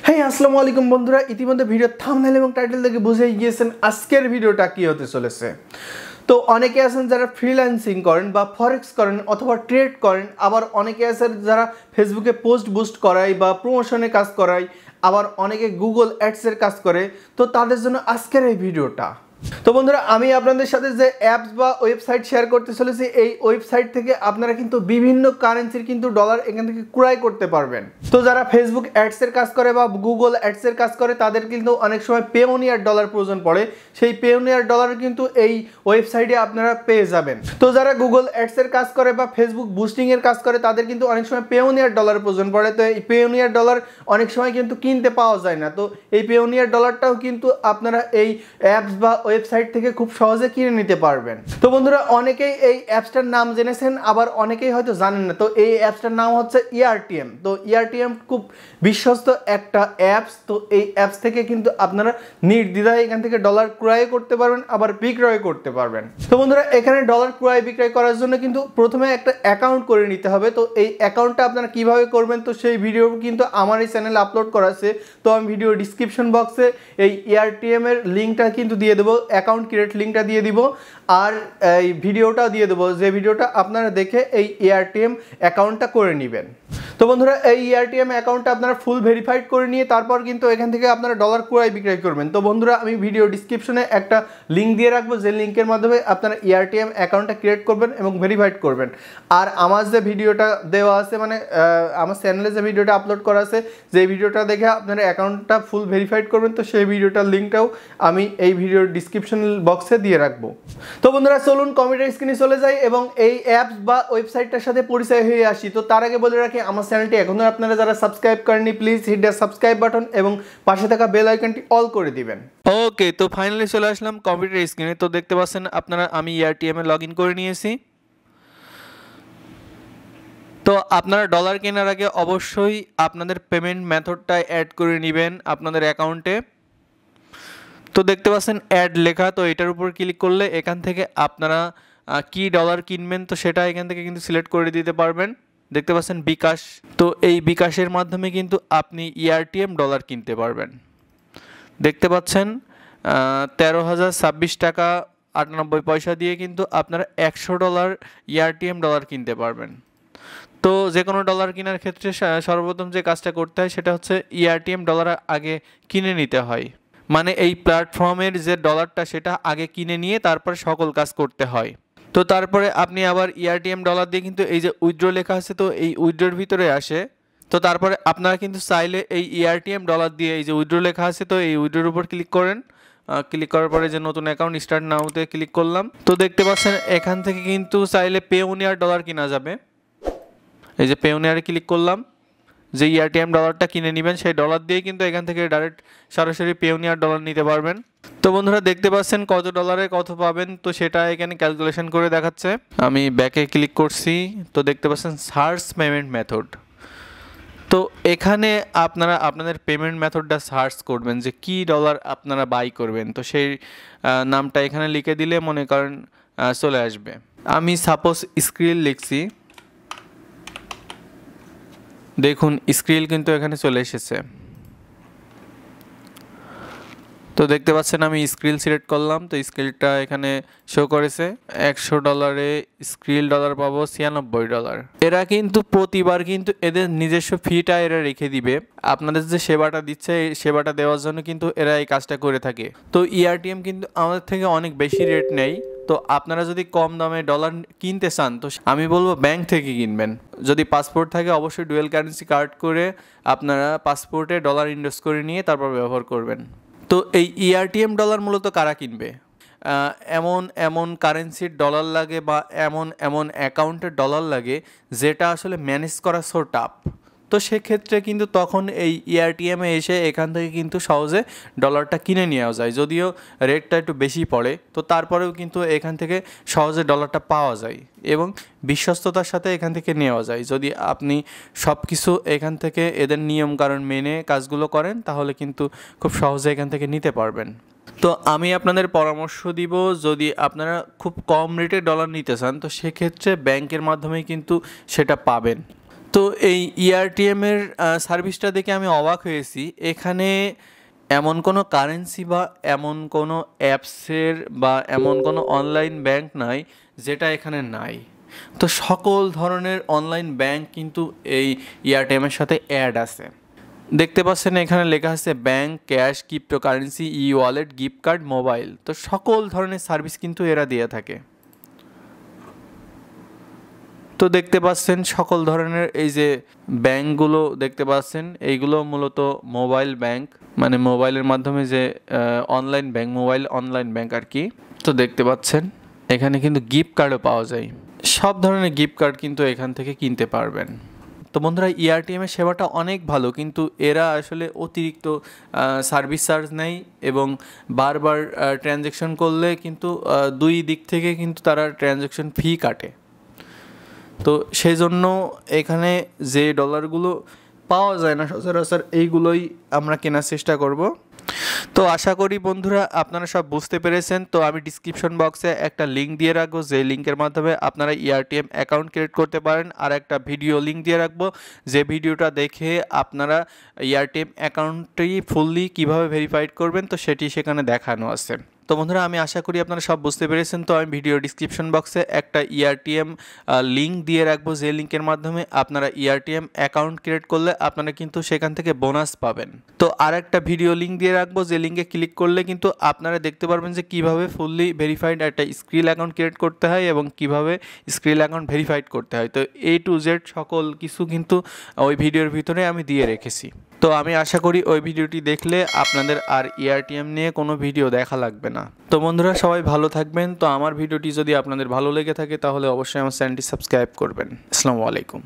হ্যাঁ আসসালামু আলাইকুম বন্ধুরা, ইতিমধ্যে ভিডিও থাম্বনেল এবং টাইটেল দেখে বুঝেই গিয়েছেন আজকের ভিডিওটা কি হতে চলেছে। তো অনেকে আছেন যারা ফ্রিল্যান্সিং করেন বা ফরেক্স করেন অথবা ট্রেড করেন, আবার অনেকে আছেন যারা ফেসবুকে পোস্ট বুস্ট করায় বা প্রমোশনে কাজ করায়, আবার অনেকে গুগল অ্যাডসের কাজ করে। তো তাদের জন্য আজকের এই ভিডিওটা। তো বন্ধুরা, আমি আপনাদের সাথে যে অ্যাপস বা ওয়েবসাইট শেয়ার করতে চলেছি, এই ওয়েবসাইট থেকে আপনারা কিন্তু বিভিন্ন কারেন্সির কিন্তু ডলার এখান থেকে ক্রয় করতে পারবেন। তো যারা ফেসবুক অ্যাডসের কাজ করে বা গুগল অ্যাডসের কাজ করে তাদের কিন্তু অনেক সময় পেওনিয়ার ডলার প্রয়োজন পড়ে, সেই পেওনিয়ার ডলার কিন্তু এই ওয়েবসাইটে আপনারা পেয়ে যাবেন। তো যারা গুগল অ্যাডসের কাজ করে বা ফেসবুক বুস্টিংয়ের কাজ করে তাদের কিন্তু অনেক সময় পেওনিয়ার ডলার প্রয়োজন পড়ে। তো এই পেওনিয়ার ডলার অনেক সময় কিন্তু কিনতে পাওয়া যায় না। তো এই পেওনিয়ার ডলারটাও কিন্তু আপনারা এই অ্যাপস বা ওয়েবসাইট থেকে খুব সহজে কিনে নিতে পারবেন। তো বন্ধুরা, অনেকেই এই অ্যাপসটার নাম জেনেছেন, আবার অনেকেই হয়তো জানেন না। তো এই অ্যাপসটার নাম হচ্ছে ERTM। তো ERTM খুব বিশ্বস্ত একটা অ্যাপস। তো এই অ্যাপস থেকে কিন্তু আপনারা নির্দ্বিধায় এখান থেকে ডলার ক্রয় করতে পারবেন, আবার বিক্রয় করতে পারবেন। তো বন্ধুরা, এখানে ডলার ক্রয় বিক্রয় করার জন্য কিন্তু প্রথমে একটা অ্যাকাউন্ট করে নিতে হবে। তো এই অ্যাকাউন্টটা আপনারা কিভাবে করবেন, তো সেই ভিডিও কিন্তু আমার এই চ্যানেলে আপলোড করা আছে। তো আমি ভিডিও ডিসক্রিপশন বক্সে এই ERTM এর লিঙ্কটা কিন্তু দিয়ে দেবো, অ্যাকাউন্ট ক্রিয়েট লিঙ্কটা দিয়ে দিব, আর এই ভিডিওটা দিয়ে দেবো, যে ভিডিওটা আপনারা দেখে এই ERTM অ্যাকাউন্টটা করে নেবেন। তো বন্ধুরা, এই ERTM অ্যাকাউন্টটা আপনারা ফুল ভেরিফাইড করে নিয়ে তারপর কিন্তু এখান থেকে আপনারা ডলার ক্রয় বিক্রয় করবেন। তো বন্ধুরা, আমি ভিডিও ডিসক্রিপশনে একটা লিঙ্ক দিয়ে রাখবো, যে লিঙ্কের মাধ্যমে আপনারা ERTM অ্যাকাউন্টটা ক্রিয়েট করবেন এবং ভেরিফাইড করবেন। আর আমার যে ভিডিওটা দেওয়া আছে, মানে আমার চ্যানেলে যে ভিডিওটা আপলোড করা আছে, যে ভিডিওটা দেখে আপনারা অ্যাকাউন্টটা ফুল ভেরিফাইড করবেন, তো সেই ভিডিওটার লিঙ্কটাও আমি এই ভিডিওর ডিসক্রিপশন বক্সে দিয়ে রাখবো। তো বন্ধুরা, চলুন কম্পিউটার স্ক্রিনে চলে যাই এবং এই অ্যাপস বা ওয়েবসাইটটার সাথে পরিচয় হয়ে আসি। তো তার আগে বলে রাখি, আমার চ্যানেলটি এখনও আপনারা যারা সাবস্ক্রাইব করেননি, please hit the subscribe button এবং পাশে থাকা বেল আইকনটি অল করে দিবেন। ওকে, তো ফাইনালি চলে আসলাম কম্পিউটার স্ক্রিনে। তো দেখতে পাচ্ছেন আপনারা, আমি ERTM এ লগ ইন করে নিয়েছি। তো আপনারা ডলার কেনার আগে অবশ্যই আপনাদের পেমেন্ট মেথডটা অ্যাড করে নেবেন আপনাদের অ্যাকাউন্টে। তো দেখতে পাচ্ছেন অ্যাড লেখা, তো এটার উপর ক্লিক করলে এখান থেকে আপনারা কি ডলার কিনবেন তো সেটা এখান থেকে কিন্তু সিলেক্ট করে দিতে পারবেন। দেখতে পাচ্ছেন বিকাশ, তো এই বিকাশের মাধ্যমে কিন্তু আপনি ERTM ডলার কিনতে পারবেন। দেখতে পাচ্ছেন 13,026 টাকা 98 পয়সা দিয়ে কিন্তু আপনারা $100 ERTM ডলার কিনতে পারবেন। তো যে কোনো ডলার কেনার ক্ষেত্রে সর্বপ্রথম যে কাজটা করতে হয় সেটা হচ্ছে ERTM ডলার আগে কিনে নিতে হয়। মানে এই প্ল্যাটফর্মের যে ডলারটা সেটা আগে কিনে নিয়ে তারপর সকল কাজ করতে হয়। তো তারপরে আপনি আবার ERTM ডলার দিয়ে কিন্তু এই যে উইথড্র লেখা আছে, তো এই উইথড্রোর ভিতরে আসে। তো তারপরে আপনারা কিন্তু চাইলে এই ERTM ডলার দিয়ে এই যে উইথড্র লেখা আছে, তো এই উইথড্রোর উপর ক্লিক করেন। ক্লিক করার পরে যে নতুন অ্যাকাউন্ট স্টার্ট নাওতে ক্লিক করলাম। তো দেখতে পাচ্ছেন এখান থেকে কিন্তু চাইলে পেওনিয়ার ডলার কেনা যাবে। এই যে পেওনিয়ারে ক্লিক করলাম, যে ERTM ডলারটা কিনে নেবেন সেই ডলার দিয়ে কিন্তু এখান থেকে ডাইরেক্ট সরাসরি পেওনিয়ার ডলার নিতে পারবেন। তো বন্ধুরা, দেখতে পাচ্ছেন কত ডলারে কত পাবেন, তো সেটা এখানে ক্যালকুলেশন করে দেখাচ্ছে। আমি ব্যাকে ক্লিক করছি, তো দেখতে পাচ্ছেন সার্চ পেমেন্ট মেথড। তো এখানে আপনারা আপনাদের পেমেন্ট মেথডটা সার্চ করবেন, যে কি ডলার আপনারা বাই করবেন। তো সেই নামটা এখানে লিখে দিলে মনে করেন চলে আসবে। আমি সাপোজ স্ক্রিল লিখছি, দেখুন স্ক্রিল কিন্তু এখানে চলে এসেছে। তো দেখতে পাচ্ছেন আমি স্ক্রিল সিলেক্ট করলাম, তো স্ক্রিলটা এখানে শো করেছে। $100 স্ক্রিল ডলার পাবো $96। এরা কিন্তু প্রতিবার কিন্তু এদের নিজস্ব ফিটা এরা রেখে দিবে। আপনাদের যে সেবাটা দিচ্ছে এই সেবাটা দেওয়ার জন্য কিন্তু এরা এই কাজটা করে থাকে। তো ERTM কিন্তু আমাদের থেকে অনেক বেশি রেট নেই। তো আপনারা যদি কম দামে ডলার কিনতে চান তো আমি বলবো ব্যাংক থেকে কিনবেন। যদি পাসপোর্ট থাকে অবশ্যই ডুয়েল কারেন্সি কার্ড করে আপনারা পাসপোর্টে ডলার ইনভেস্ট করে নিয়ে তারপর ব্যবহার করবেন। তো এই ERTM ডলার মূলত কারা কিনবে? এমন এমন কারেন্সির ডলার লাগে বা এমন অ্যাকাউন্টের ডলার লাগে যেটা আসলে ম্যানেজ করা সো টাফ। তো সেক্ষেত্রে কিন্তু তখন এই ERTM এ এসে এখান থেকে কিন্তু সহজে ডলারটা কিনে নেওয়া যায়। যদিও রেটটা একটু বেশি পড়ে, তো তারপরেও কিন্তু এখান থেকে সহজে ডলারটা পাওয়া যায় এবং বিশ্বস্ততার সাথে এখান থেকে নেওয়া যায়। যদি আপনি সব কিছু এখান থেকে এদের নিয়মকানুন মেনে কাজগুলো করেন তাহলে কিন্তু খুব সহজে এখান থেকে নিতে পারবেন। তো আমি আপনাদের পরামর্শ দিব, যদি আপনারা খুব কম রেটে ডলার নিতে চান তো সেক্ষেত্রে ব্যাংকের মাধ্যমেই কিন্তু সেটা পাবেন। তো এই ERTM এর সার্ভিসটা দেখে আমি অবাক হয়েছি। এখানে এমন কোনো কারেন্সি বা এমন কোনো অ্যাপসের বা এমন কোনো অনলাইন ব্যাংক নাই যেটা এখানে নাই। তো সকল ধরনের অনলাইন ব্যাংক কিন্তু এই ERTM এর সাথে অ্যাড আছে। দেখতে পাচ্ছেন এখানে লেখা আছে bank, cash, cryptocurrency, wallet, gift card, mobile. তো সকল ধরনের সার্ভিস কিন্তু এরা দিয়ে থাকে। তো দেখতে পাচ্ছেন সকল ধরনের এই যে ব্যাংকগুলো দেখতে পাচ্ছেন, এইগুলো মূলত মোবাইল ব্যাংক, মানে মোবাইলের মাধ্যমে যে online bank, mobile online bank আর কি। তো দেখতে পাচ্ছেন এখানে কিন্তু গিফট কার্ডও পাওয়া যায়। সব ধরনের গিফট কার্ড কিন্তু এখান থেকে কিনতে পারবেন। তো বন্ধুরা, ERTM এর সেবাটা অনেক ভালো, কিন্তু এরা আসলে অতিরিক্ত সার্ভিস চার্জ নেয় এবং বারবার ট্রানজ্যাকশন করলে কিন্তু দুই দিক থেকে কিন্তু তারা ট্রানজ্যাকশন ফি কাটে। তো সেই জন্য এখানে যে ডলারগুলো পাওয়া যায় না সচরাচর, এইগুলোই আমরা কেনার চেষ্টা করব। তো আশা করি বন্ধুরা আপনারা সব বুঝতে পেরেছেন। তো আমি ডিসক্রিপশন বক্সে একটা লিঙ্ক দিয়ে রাখবো, যে লিঙ্কের মাধ্যমে আপনারা ERTM অ্যাকাউন্ট ক্রিয়েট করতে পারেন, আর একটা ভিডিও লিঙ্ক দিয়ে রাখবো, যে ভিডিওটা দেখে আপনারা ERTM অ্যাকাউন্টটি ফুললি কীভাবে ভেরিফাইড করবেন তো সেটি সেখানে দেখানো আছে। তো বন্ধুরা, আমি আশা করি আপনারা সব বুঝতে পেরেছেন। তো আমি ভিডিও ডিসক্রিপশন বক্সে একটা ERTM লিঙ্ক দিয়ে রাখবো, যে লিঙ্কের মাধ্যমে আপনারা ERTM অ্যাকাউন্ট ক্রিয়েট করলে আপনারা কিন্তু সেখান থেকে বোনাস পাবেন। তো আর একটা ভিডিও লিঙ্ক দিয়ে রাখবো, যে লিঙ্কে ক্লিক করলে কিন্তু আপনারা দেখতে পারবেন যে কীভাবে ফুললি ভেরিফাইড একটা স্ক্রিল অ্যাকাউন্ট ক্রিয়েট করতে হয় এবং কীভাবে স্ক্রিল অ্যাকাউন্ট ভেরিফাইড করতে হয়। তো A to Z সকল কিছু কিন্তু ওই ভিডিওর ভিতরে আমি দিয়ে রেখেছি। তো আমি আশা করি ওই ভিডিওটি দেখলে আপনাদের আর ERTM নিয়ে কোনো ভিডিও দেখা লাগবে না। তো বন্ধুরা, সবাই ভালো থাকবেন। তো আমার ভিডিওটি যদি আপনাদের ভালো লেগে থাকে তাহলে অবশ্যই আমার চ্যানেলটি সাবস্ক্রাইব করবেন। আসসালামু আলাইকুম।